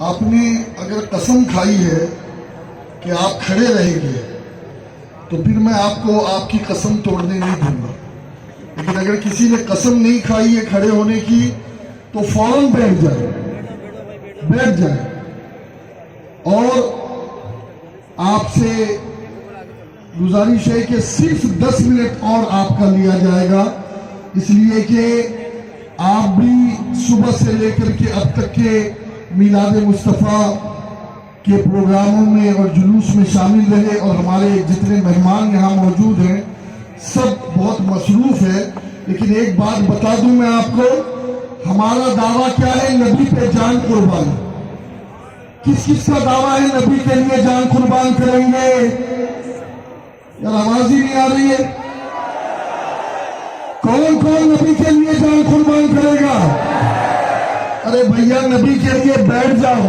آپ نے اگر قسم کھائی ہے کہ آپ کھڑے رہیں گے تو پھر میں آپ کو آپ کی قسم توڑنے نہیں دوں گا، لیکن اگر کسی نے قسم نہیں کھائی ہے کھڑے ہونے کی تو فوراً بیٹھ جائے اور آپ سے گزارش ہے کہ صرف 10 منٹ اور آپ کا لیا جائے گا، اس لیے کہ آپ بھی صبح سے لے کر کے اب تک کے میلاد مصطفیٰ کے پروگراموں میں اور جلوس میں شامل رہے، اور ہمارے جتنے مہمان یہاں موجود ہیں سب بہت مصروف ہے۔ لیکن ایک بات بتا دوں میں آپ کو، ہمارا دعویٰ کیا ہے؟ نبی پہ جان قربان۔ کس کس کا دعویٰ ہے نبی کے لیے جان قربان کریں گے؟ یار آواز ہی نہیں آ رہی ہے۔ کون کون نبی کے لیے جان قربان کرے گا؟ ارے بھیا نبی کے لیے بیٹھ جاؤ،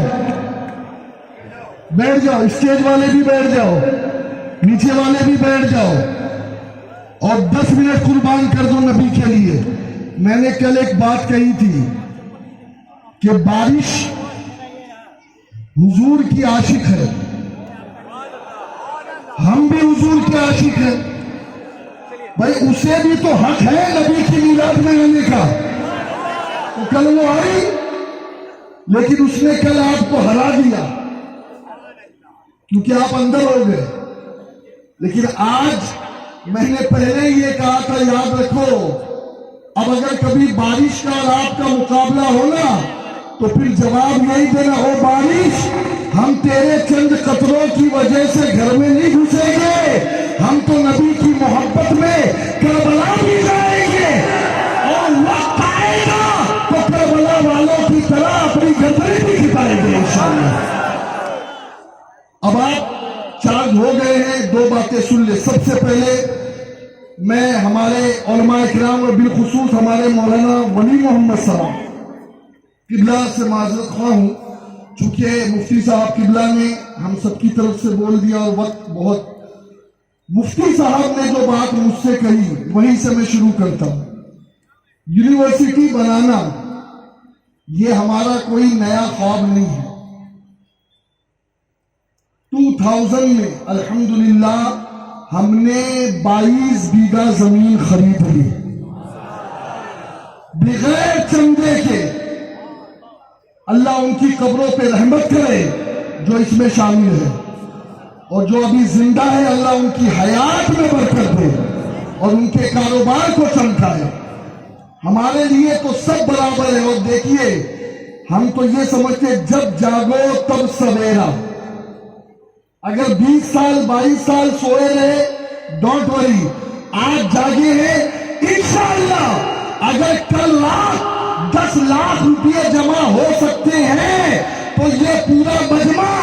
اسٹیج والے بھی بیٹھ جاؤ، نیچے والے بھی بیٹھ جاؤ، اور 10 منٹ قربان کر دو نبی کے لیے۔ میں نے کل ایک بات کہی تھی کہ بارش حضور کی عاشق ہے، ہم بھی حضور کے عاشق ہیں بھائی، اسے بھی تو حق ہے نبی کی میلاد میں آنے کا۔ تو کل وہ آئی لیکن اس نے کل آپ کو ہرا دیا کیونکہ آپ اندر ہو گئے، لیکن آج میں نے پہلے یہ کہا تھا یاد رکھو، اب اگر کبھی بارش کا اور آپ کا مقابلہ ہونا تو پھر جواب یہی دینا، او بارش ہم تیرے چند قطروں کی وجہ سے گھر میں نہیں گھسیں گے، ہم تو نبی کی محبت میں کربلا بھی جائیں گے، اور وقت آئے گا تو کربلا والوں کی طرح اپنی گردنیں بھی کھپائیں گے انشاءاللہ۔ اب آپ چارج ہو گئے ہیں، 2 باتیں سن لیں۔ سب سے پہلے میں ہمارے علماء کرام اور بالخصوص ہمارے مولانا ولی محمد صاحب قبلہ سے معذرت خواہ ہوں، چونکہ مفتی صاحب قبلہ نے ہم سب کی طرف سے بول دیا اور وقت بہت، مفتی صاحب نے جو بات مجھ سے کہی وہیں سے میں شروع کرتا ہوں۔ یونیورسٹی بنانا یہ ہمارا کوئی نیا خواب نہیں ہے۔ 2000 میں الحمدللہ ہم نے 22 بیگھہ زمین خرید لی بغیر چندے کے۔ اللہ ان کی قبروں پہ رحمت کرے جو اس میں شامل ہے، اور جو ابھی زندہ ہے اللہ ان کی حیات میں برکت دے اور ان کے کاروبار کو چمکائے۔ ہمارے لیے تو سب برابر ہے، اور دیکھیے ہم تو یہ سمجھتے جب جاگو تب سویرا۔ اگر 20 سال 22 سال سوئے رہے ڈونٹ وری، آج جاگے ہیں انشاءاللہ۔ اگر کل 10 لاکھ روپے جمع ہو سکتے ہیں تو یہ پورا مجمع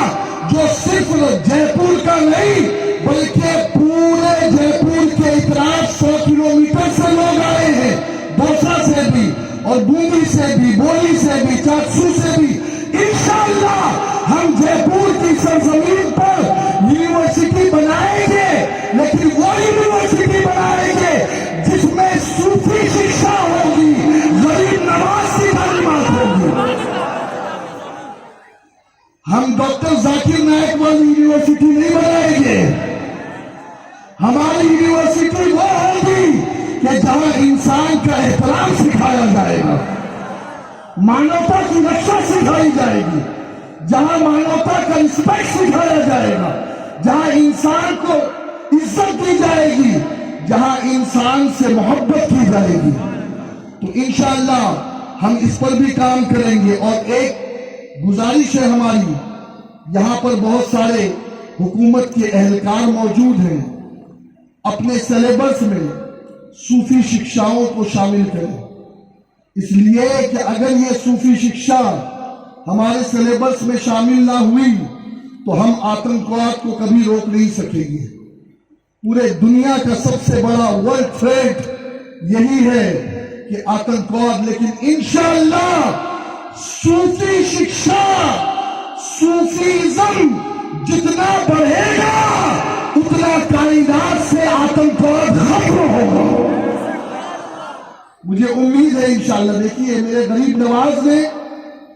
جو صرف جے پور کا نہیں بلکہ پورے جے پور کے اطراف 100 کلومیٹر سے لوگ آئے ہیں، دوسا سے بھی اور بوندی سے بھی، بولی سے بھی، چاکسو سے بھی، انشاءاللہ ہم جے پور کی سرزمین پر یونیورسٹی بنائیں گے، لیکن وہ یونیورسٹی بنائیں گے جس میں صوفی شکشا ہوگی، غریب نواز کی تعلیمات ہوگی۔ ہم ڈاکٹر ذاکر نائک والی یونیورسٹی نہیں بنائیں گے، ہماری یونیورسٹی وہ ہوگی کہ جہاں انسان کا احترام سکھایا جائے گا، مانوتا کی رکشا سکھائی جائے گی، جہاں مانوتا کا رسپیکٹ سکھایا جائے گا، جہاں انسان کو عزت دی جائے گی، جہاں انسان سے محبت کی جائے گی۔ تو انشاءاللہ ہم اس پر بھی کام کریں گے۔ اور ایک گزارش ہے ہماری، یہاں پر بہت سارے حکومت کے اہلکار موجود ہیں، اپنے سلیبس میں صوفی شکشاؤں کو شامل کریں، اس لیے کہ اگر یہ صوفی شکشا ہمارے سلیبس میں شامل نہ ہوئی تو ہم آتنکواد کو کبھی روک نہیں سکیں گے۔ پورے دنیا کا سب سے بڑا ورلڈ تھریٹ یہی ہے کہ آتنکواد، لیکن انشاءاللہ صوفی شکشا، صوفیزم جتنا بڑھے گا اتنا کائنات سے آتنکواد ختم ہوگا۔ مجھے امید ہے انشاءاللہ۔ دیکھیے میرے غریب نواز نے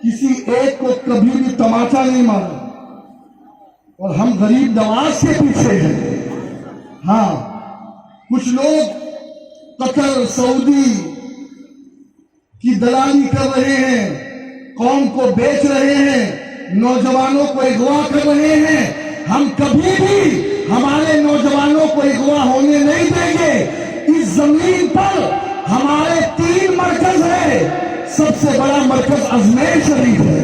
کسی ایک کو کبھی بھی تماچا نہیں مارا، اور ہم غریب نواز کے پیچھے ہیں۔ ہاں، کچھ لوگ قطر سعودی کی دلالی کر رہے ہیں، قوم کو بیچ رہے ہیں، نوجوانوں کو اغوا کر رہے ہیں۔ ہم کبھی بھی ہمارے نوجوانوں کو اغوا ہونے نہیں دیں گے۔ اس زمین پر ہمارے 3 مرکز ہیں۔ سب سے بڑا مرکز اجمیر شریف ہے،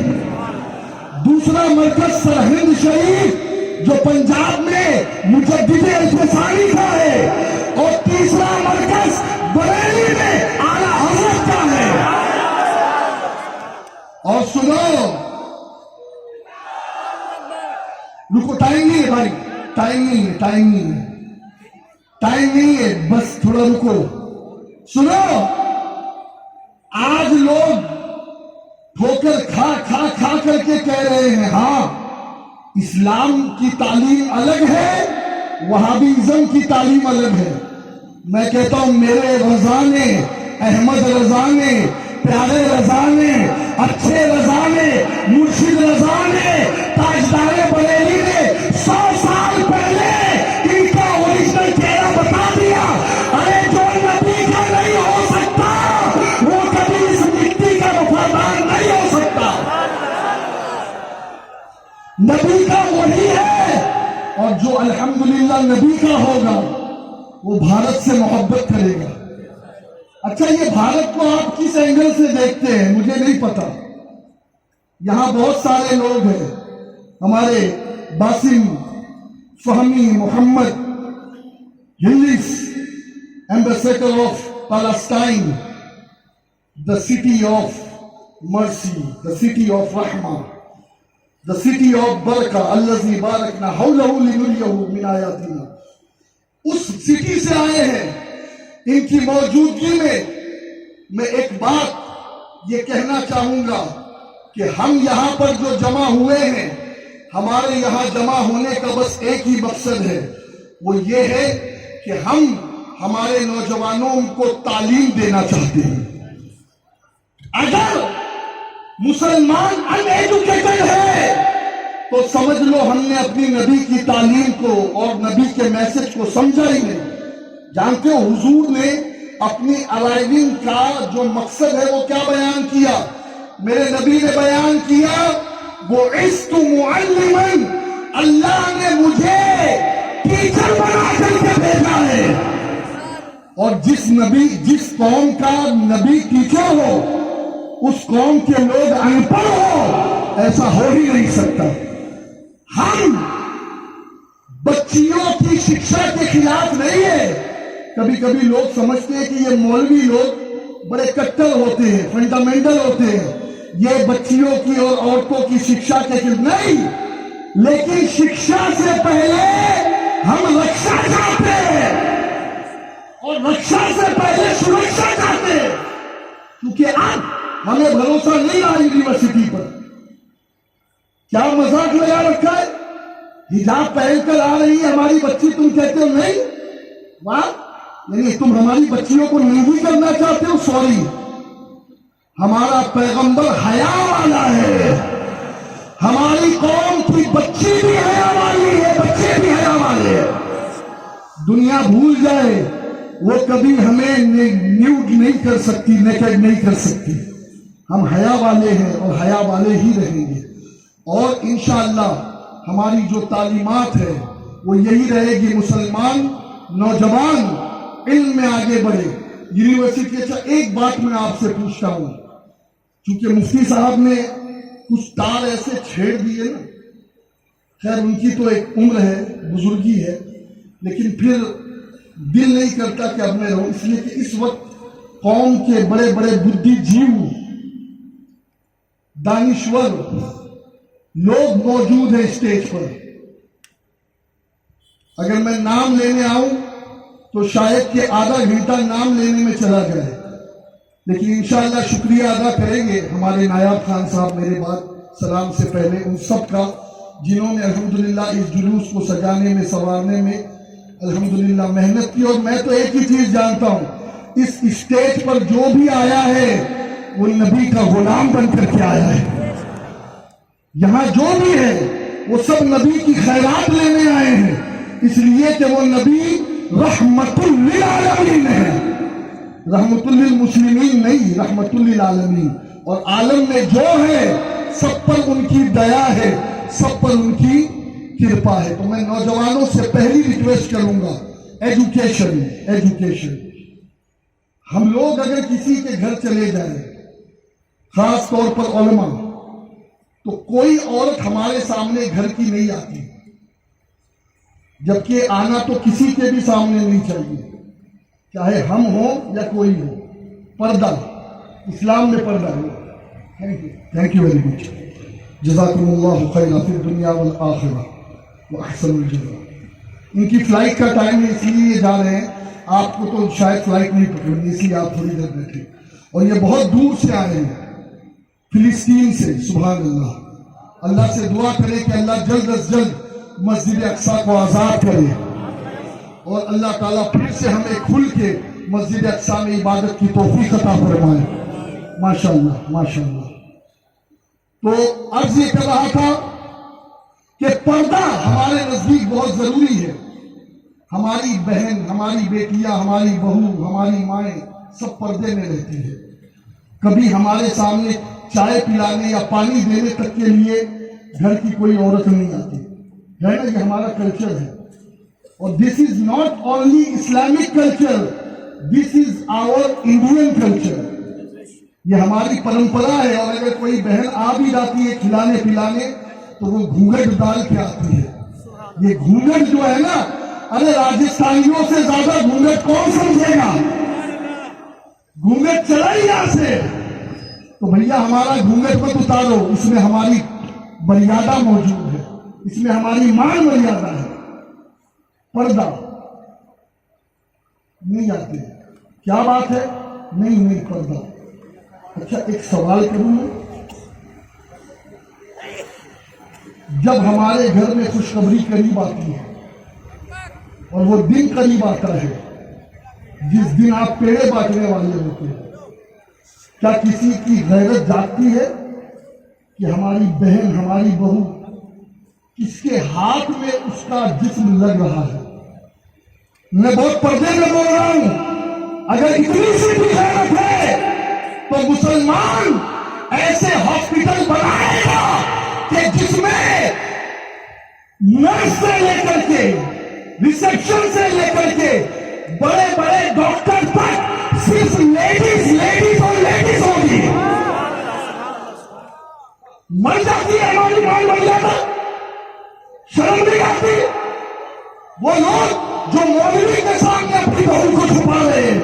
دوسرا مرکز سرہند شریف جو پنجاب میں مجدد انتصاری کا ہے، اور تیسرا مرکز بریلی میں اعلیٰ حضرت کا ہے۔ اور سنو، رکو، ٹائم نہیں ہے بھائی، ٹائم نہیں ہے، بس تھوڑا رکو۔ سنو، آج لوگ ٹھوکر کھا کر کے کہہ رہے ہیں ہاں اسلام کی تعلیم الگ ہے، وہابیزم کی تعلیم الگ ہے۔ میں کہتا ہوں میرے رضا نے، احمد رضا نے، پیارے رضا نے، اچھے رضا نے، مرشد رضا نے، تاجدار بریلی نے 100 سال پہلے ان کا اوریجنل چہرہ بتا دیا۔ ارے جو نبی کا نہیں ہو سکتا وہ کبھی اس مٹی کا وفادار نہیں ہو سکتا۔ نبی کا وہی ہے، اور جو الحمدللہ نبی کا ہوگا وہ بھارت سے محبت کرے گا۔ اچھا، یہ بھارت کو آپ کس اینگل سے دیکھتے ہیں مجھے نہیں پتا۔ یہاں بہت سارے لوگ ہیں، ہمارے باسم، فہمی، محمد، ہلس، ambassador of Palestine, the city of mercy, the city of rahmah, the city of barakah, allazi barakna hawlahu linuriyahu min ayatina۔ Us city سے آئے ہیں۔ ان کی موجودگی میں ایک بات یہ کہنا چاہوں گا کہ ہم یہاں پر جو جمع ہوئے ہیں، ہمارے یہاں جمع ہونے کا بس ایک ہی مقصد ہے، وہ یہ ہے کہ ہم ہمارے نوجوانوں کو تعلیم دینا چاہتے ہیں۔ اگر مسلمان ان ایجوکیٹڈ ہے تو سمجھ لو ہم نے اپنی نبی کی تعلیم کو اور نبی کے میسج کو سمجھا ہی نہیں۔ جانتے ہو حضور نے اپنی ارائیونگ کا جو مقصد ہے وہ کیا بیان کیا؟ میرے نبی نے بیان کیا بُعِثْتُ مُعَلِّمًا، اللہ نے مجھے ٹیچر بنا کر کے بھیجا ہے۔ اور جس قوم کا نبی ٹیچر ہو اس قوم کے لوگ ان پڑھ ہو، ایسا ہو ہی نہیں سکتا۔ ہم بچیوں کی شکشا کے خلاف نہیں ہے۔ کبھی کبھی لوگ سمجھتے ہیں کہ یہ مولوی لوگ بڑے کٹر ہوتے ہیں، فنڈامنٹل ہوتے ہیں، یہ بچیوں کی اور عورتوں کی شکشا کے خلاف نہیں، لیکن شکشا سے پہلے ہم رکشا چاہتے ہیں، اور رکشا سے پہلے سرکشا چاہتے ہیں، کیونکہ اب ہمیں بھروسہ نہیں آ یونیورسٹی پر۔ کیا مذاق لگا رکھا ہے؟ حجاب پہن کر آ رہی ہے ہماری بچی، تم کہتے ہو نہیں؟ واہ، یعنی تم ہماری بچیوں کو نہیں کرنا چاہتے ہو؟ سوری، ہمارا پیغمبر حیا والا ہے، ہماری قوم کی بچی بھی حیا والی ہے، بچے بھی حیا والے ہیں۔ دنیا بھول جائے وہ کبھی ہمیں نیوڈ نہیں کر سکتی، نیکڈ نہیں کر سکتی۔ ہم حیا والے ہیں اور حیا والے ہی رہیں گے، اور انشاءاللہ ہماری جو تعلیمات ہے وہ یہی رہے گی، مسلمان نوجوان علم میں آگے بڑھے۔ یونیورسٹی، اچھا ایک بات میں آپ سے پوچھتا ہوں، چونکہ مفتی صاحب نے کچھ تار ایسے چھیڑ دیے نا، خیر ان کی تو ایک عمر ہے، بزرگی ہے، لیکن پھر دل نہیں کرتا کہ اب میں رہوں، اس لیے کہ اس وقت قوم کے بڑے بڑے بدھی جیو، دانشور لوگ موجود ہیں اسٹیج پر۔ اگر میں نام لینے آؤں تو شاید کہ آدھا گھنٹہ نام لینے میں چلا جائے، لیکن انشاءاللہ شکریہ ادا کریں گے ہمارے نایاب خان صاحب میرے بعد سلام سے پہلے ان سب کا، جنہوں نے الحمدللہ اس جلوس کو سجانے میں، سنوارنے میں الحمدللہ محنت کی۔ اور میں تو ایک ہی چیز جانتا ہوں، اس اسٹیج پر جو بھی آیا ہے وہ نبی کا غلام بن کر کے آیا ہے۔ یہاں جو بھی ہے وہ سب نبی کی خیرات لینے آئے ہیں، اس لیے کہ وہ نبی رحمت للعالمین ہے، رحمت للمسلمین نہیں، رحمت للعالمین۔ اور عالم میں جو ہے سب پر ان کی دیا ہے، سب پر ان کی کرپا ہے۔ تو میں نوجوانوں سے پہلی ریکویسٹ کروں گا، ایجوکیشن۔ ہم لوگ اگر کسی کے گھر چلے جائیں، خاص طور پر علماء، تو کوئی عورت ہمارے سامنے گھر کی نہیں آتی، جبکہ آنا تو کسی کے بھی سامنے نہیں چاہیے، چاہے ہم ہوں یا کوئی ہو۔ پردہ، اسلام میں پردہ ہے۔ تھینک یو ویری مچ، جزاکم اللہ خیرا فی الدنیا والآخرہ واحسن الجزاء۔ ان کی فلائٹ کا ٹائم ہے، اس لیے یہ جا رہے ہیں، آپ کو تو شاید فلائٹ نہیں پکڑنی، اس لیے آپ تھوڑی دیر بیٹھے، اور یہ بہت دور سے آئے ہیں، فلسطین سے۔ سبحان اللہ، اللہ سے دعا کرے کہ اللہ جلد از جلد مسجد اقصیٰ کو آزاد کرے، اور اللہ تعالیٰ پھر سے ہمیں کھل کے مسجد اقصیٰ میں عبادت کی توفیق عطا فرمائے۔ ماشاءاللہ ماشاءاللہ۔ تو عرض یہ کر رہا تھا کہ پردہ ہمارے نزدیک بہت ضروری ہے۔ ہماری بہن، ہماری بیٹیاں، ہماری بہو، ہماری مائیں سب پردے میں رہتی ہے۔ کبھی ہمارے سامنے چائے پلانے یا پانی دینے تک کے لیے گھر کی کوئی عورت نہیں آتی ہے نا، یہ ہمارا کلچر ہے۔ اور this is not only Islamic culture, this is our Indian culture, یہ ہماری پرمپرا ہے۔ اور اگر کوئی بہن آ بھی جاتی ہے کھلانے پلانے تو وہ گھونگھٹ ڈال کے آتی ہے۔ یہ گھونگھٹ جو ہے نا، ارے راجستھانیوں سے زیادہ گھونگھٹ کون سمجھے گا؟ گھونگھٹ چلا ہی یہاں سے۔ تو بھیا ہمارا گھونگھٹ مت اتارو، اس میں ہماری مریادہ موجود ہے، اس میں ہماری مان مریادہ ہے۔ پردہ نہیں آتے، کیا بات ہے؟ نہیں پردہ۔ اچھا ایک سوال کروں میں، جب ہمارے گھر میں خوشخبری قریب آتی ہے اور وہ دن قریب آتا ہے جس دن آپ پیڑے بانٹنے والے ہوتے ہیں، کیا کسی کی غیرت جاگتی ہے کہ ہماری بہن، ہماری بہو کس کے ہاتھ میں اس کا جسم لگ رہا ہے؟ میں بہت پردے میں بول رہا ہوں، اگر اتنی سی بھی غیرت ہے تو مسلمان ایسے ہاسپٹل بنائے گا کہ جس میں نرس سے لے کر کے، ریسیپشن سے لے کر کے بڑے بڑے ڈاکٹر تک صرف لیڈیز اور لیڈیز ہوگی۔ مر جاتی ہے ہماری ماں، مر جاتا، شرم نہیں آتی؟ وہ لوگ جو مولوی کے سامنے اپنی بہو کو چھپا رہے ہیں،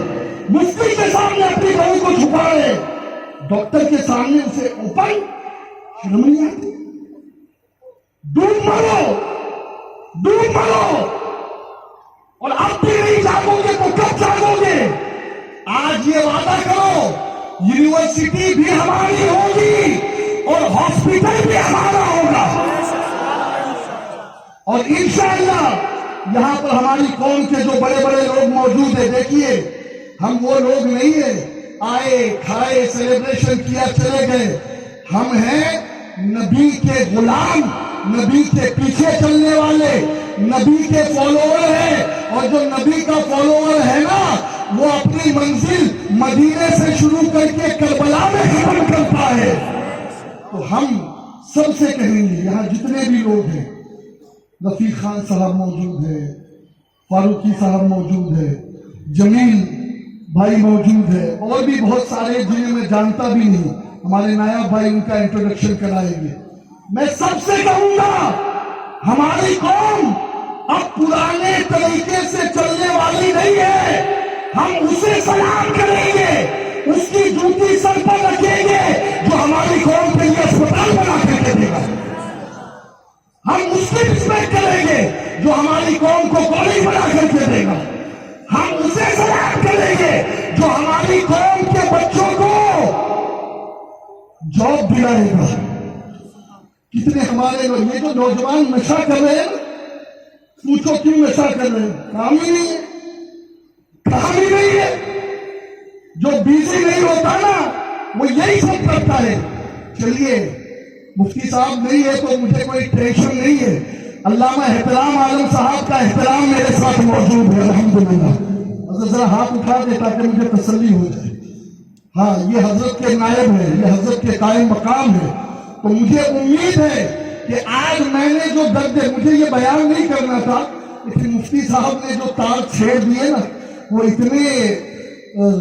مفتی کے سامنے اپنی بہو کو چھپا رہے ہیں، ڈاکٹر کے سامنے اسے اوپن، شرم نہیں آتی؟ ڈوب مرو، اور اب بھی نہیں جاگو گے تو کب جاگو گے؟ آج یہ وعدہ کرو، یونیورسٹی بھی ہماری ہوگی اور ہاسپٹل بھی ہمارا ہوگا، اور انشاءاللہ یہاں پر ہماری قوم کے جو بڑے بڑے لوگ موجود ہیں، دیکھیے ہم وہ لوگ نہیں ہیں آئے کھائے سیلیبریشن کیا چلے گئے، ہم ہیں نبی کے غلام، نبی کے پیچھے چلنے والے، نبی کے فالوور ہیں، اور جو نبی کا فالوور ہے نا وہ اپنی منزل مدینے سے شروع کر کے کربلا میں ختم کرتا ہے۔ تو ہم سب سے کہیں گے، یہاں جتنے بھی لوگ ہیں، رفیق خان صاحب موجود ہے، فاروقی صاحب موجود ہے، جمیل بھائی موجود ہے، اور بھی بہت سارے جنہیں میں جانتا بھی نہیں، ہمارے نائب بھائی ان کا انٹروڈکشن کرائیں گے۔ میں سب سے کہوں گا، ہماری قوم اب پرانے طریقے سے چلنے والی نہیں ہے، ہم اسے سلام کریں گے، اس کی جوتی سر پر رکھیں گے جو ہماری قوم کے لیے اسپتال بنا کر کے دے گا، ہم اس کی رسپیکٹ کریں گے جو ہماری قوم کو کالج بنا کر کے دے گا، ہم اسے سلام کریں گے جو ہماری قوم کے بچوں کو جاب دلائے گا۔ کتنے ہمارے لوگ، یہ جو نوجوان نشہ کر رہے ہیں، پوچھو کیوں نشہ کر رہے ہیں؟ کام ہی نہیں ہے، کام ہی نہیں ہے۔ جو بیزی نہیں ہوتا نا وہ یہی سب کرتا ہے۔ چلیے مفتی صاحب نہیں ہے تو مجھے کوئی ٹینشن نہیں ہے، علامہ احترام عالم صاحب کا احترام میرے ساتھ موجود ہے الحمدللہ۔ حضرت ذرا ہاتھ اٹھا دے تاکہ مجھے تسلی ہو جائے۔ ہاں یہ حضرت کے نائب ہے، یہ حضرت کے قائم مقام ہے، تو مجھے امید ہے کہ آج میں نے جو درد مجھے یہ بیان نہیں کرنا تھا، لیکن مفتی صاحب نے جو تار چھیڑ دیے نا وہ اتنے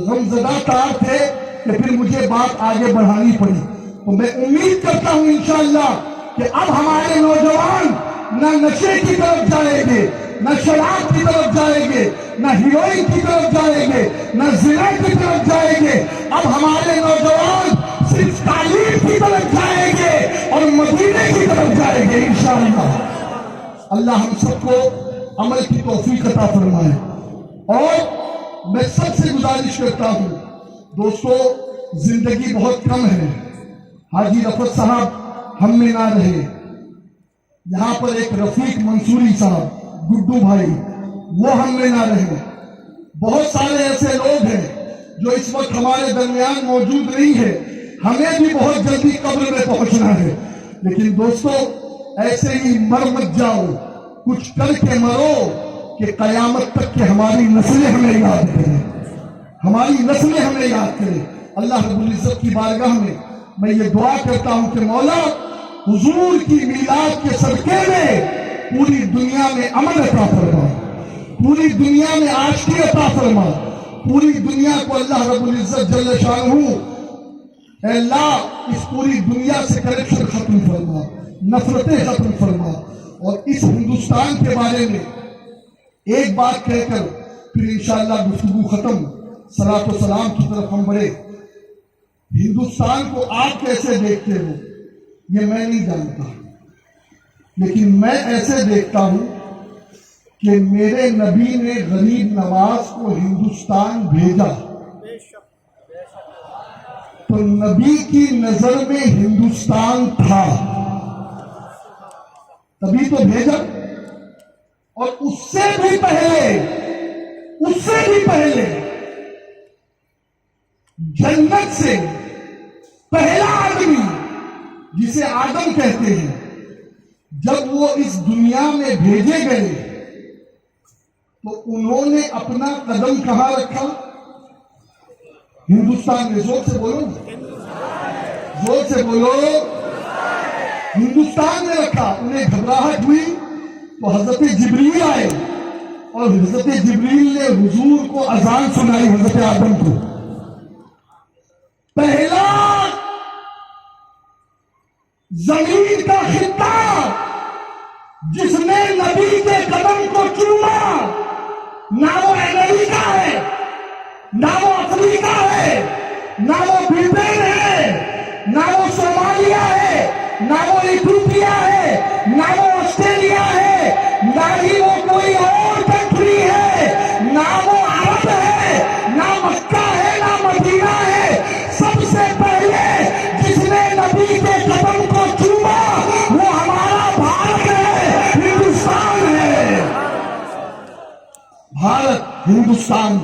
غمزدہ تار تھے کہ پھر مجھے بات آگے بڑھانی پڑی۔ تو میں امید کرتا ہوں انشاءاللہ کہ اب ہمارے نوجوان نہ نشے کی طرف جائیں گے، نہ شراب کی طرف جائیں گے، نہ ہیروئن کی طرف جائیں گے، نہ زنا کی طرف جائیں گے۔ اب ہمارے نوجوان صرف تعلیم کی طرف جائیں گے اور مدینے کی طرف جائیں گے انشاءاللہ۔ اللہ ہم سب کو عمل کی توفیق عطا فرمائے۔ اور میں سب سے گزارش کرتا ہوں دوستو، زندگی بہت کم ہے۔ حاجی رفعت صاحب ہم میں نہ رہے، یہاں پر ایک رفیق منصوری صاحب، گڈو بھائی، وہ ہم میں نہ رہے۔ بہت سارے ایسے لوگ ہیں جو اس وقت ہمارے درمیان موجود نہیں ہے، ہمیں بھی بہت جلدی قبر میں پہنچنا ہے، لیکن دوستو ایسے ہی مر مت جاؤ، کچھ کر کے مرو کہ قیامت تک کہ ہماری نسلیں ہمیں یاد کریں، ہماری نسلیں ہمیں یاد کریں۔ اللہ رب العزت کی بارگاہ میں یہ دعا کرتا ہوں کہ مولا حضور کی میلاد کے صدقے میں پوری دنیا میں امن عطا فرما، پوری دنیا میں عاشقی عطا فرما، پوری دنیا کو اللہ رب العزت جل شانہ، اے اللہ اس پوری دنیا سے کرپشن ختم فرما، نفرتیں ختم فرما، اور اس ہندوستان کے بارے میں ایک بات کہہ کر پھر انشاءاللہ گفتگو ختم، صلاۃ و سلام کی طرف ہم بڑھے۔ ہندوستان کو آپ کیسے دیکھتے ہو یہ میں نہیں جانتا، لیکن میں ایسے دیکھتا ہوں کہ میرے نبی نے غریب نواز کو ہندوستان بھیجا تو نبی کی نظر میں ہندوستان تھا، تبھی تو بھیجا۔ اور اس سے بھی پہلے جنت سے پہلا آدمی جسے آدم کہتے ہیں، جب وہ اس دنیا میں بھیجے گئے تو انہوں نے اپنا قدم کہاں رکھا؟ ہندوستان میں۔ زور سے بولو، زور سے بولو، ہندوستان میں رکھا۔ انہیں گھبراہٹ ہوئی تو حضرت جبریل آئے اور حضرت جبریل نے حضور کو اذان سنائی، حضرت آدم کو۔ پہلا زمین کا خطہ جس نے نبی کے قدم کو چوما، نہ وہ امریکہ ہے، نہ وہ افریقہ ہے، نہ وہ برطانیہ ہے، نہ وہ صومالیہ ہے، نہ وہ ایتھوپیا ہے، نہ وہ آسٹریلیا ہے، نہ ہی وہ کوئی اور کنٹری ہے، نہ وہ عرب ہے، نہ مکہ ہے، نہ مدینہ ہے۔ سب سے پہلے جس نے نبی کے قدم کو چوما وہ ہمارا بھارت ہے، ہندوستان ہے۔ بھارت، ہندوستان۔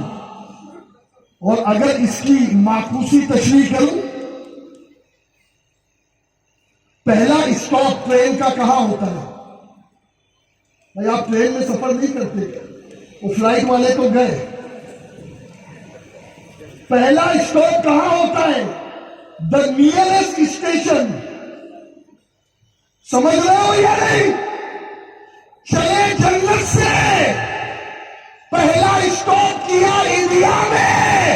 اور اگر اس کی معکوسی تشریح کروں، پہلا اسٹاپ ٹرین کا کہاں ہوتا ہے؟ بھائی آپ ٹرین میں سفر نہیں کرتے، وہ فلائٹ والے تو گئے۔ پہلا اسٹاپ کہاں ہوتا ہے؟ The nearest station. سمجھ رہے ہو یا نہیں؟ چلے جنت سے پہلا اسٹاپ کیا انڈیا میں،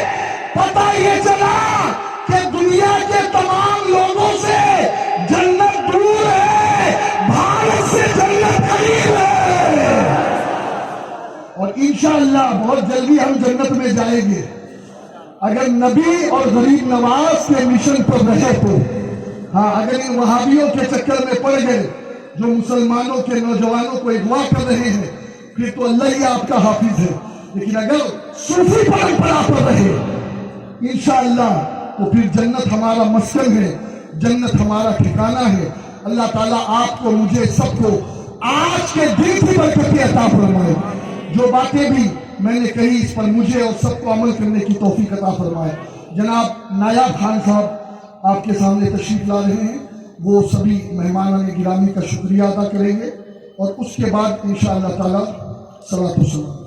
پتہ یہ چلا کہ دنیا کے تمام لوگوں سے جنت دور ہے، بھارت سے جنت قریب ہے۔ اور انشاءاللہ بہت جلدی ہم جنت میں جائیں گے اگر نبی اور غریب نواز کے مشن پر رہے تو۔ ہاں اگر ان وہابیوں کے چکر میں پڑ گئے جو مسلمانوں کے نوجوانوں کو اغوا کر رہے ہیں، پھر تو اللہ ہی آپ کا حافظ ہے، لیکن اگر صوفی پرمپرا پر رہے انشاءاللہ تو پھر جنت ہمارا مسکن ہے، جنت ہمارا ٹھکانہ ہے۔ اللہ تعالیٰ آپ کو، مجھے، سب کو آج کے دن کی برکتیں عطا فرمائے۔ جو باتیں بھی میں نے کہی اس پر مجھے اور سب کو عمل کرنے کی توفیق عطا فرمائے۔ جناب نایاب خان صاحب آپ کے سامنے تشریف لا رہے ہیں، وہ سبھی مہمانان گرامی کا شکریہ ادا کریں گے اور اس کے بعد انشاءاللہ تعالی صلاۃ و سلام